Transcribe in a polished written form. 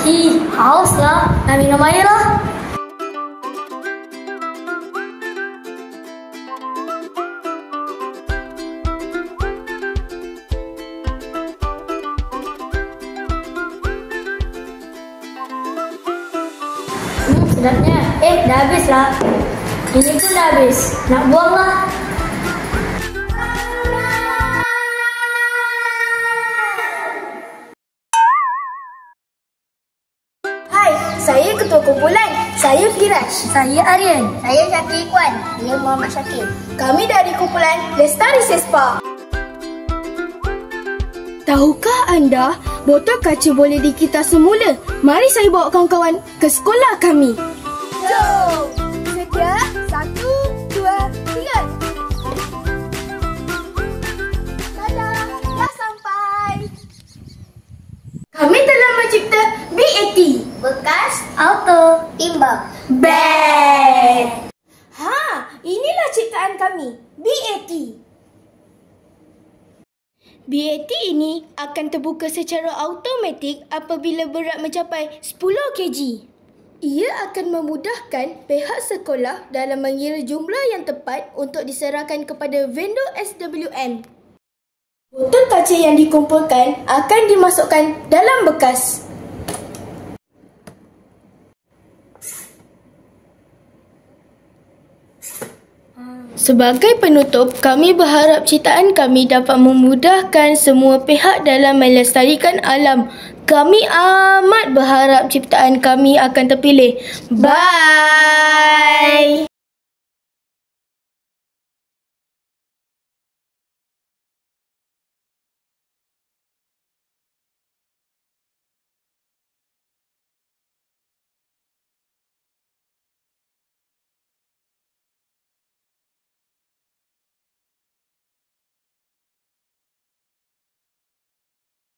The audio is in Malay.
Haus lah. Nak minum air lah. Sedapnya. Dah habis lah. Ini pun dah habis. Nak buang lah. Hai, saya Ketua Kumpulan. Saya Firash. Saya Aryan. Saya Syakir Ikhwan. Saya Muhammad Syakir. Kami dari Kumpulan Lestari Sespa. Tahukah anda, botol kaca boleh dikita semula? Mari saya bawa kawan-kawan ke sekolah kami. Jom! Sedia? 1, 2, 3. Dadah! Dah sampai! Kami telah mencipta BAT. Bekas, Auto. timbang. Bad! Inilah ciptaan kami, BAT. BAT ini akan terbuka secara automatik apabila berat mencapai 10 kg. Ia akan memudahkan pihak sekolah dalam mengira jumlah yang tepat untuk diserahkan kepada vendor SWM. Botol kaca yang dikumpulkan akan dimasukkan dalam bekas. Sebagai penutup, kami berharap ciptaan kami dapat memudahkan semua pihak dalam melestarikan alam. Kami amat berharap ciptaan kami akan terpilih. Bye!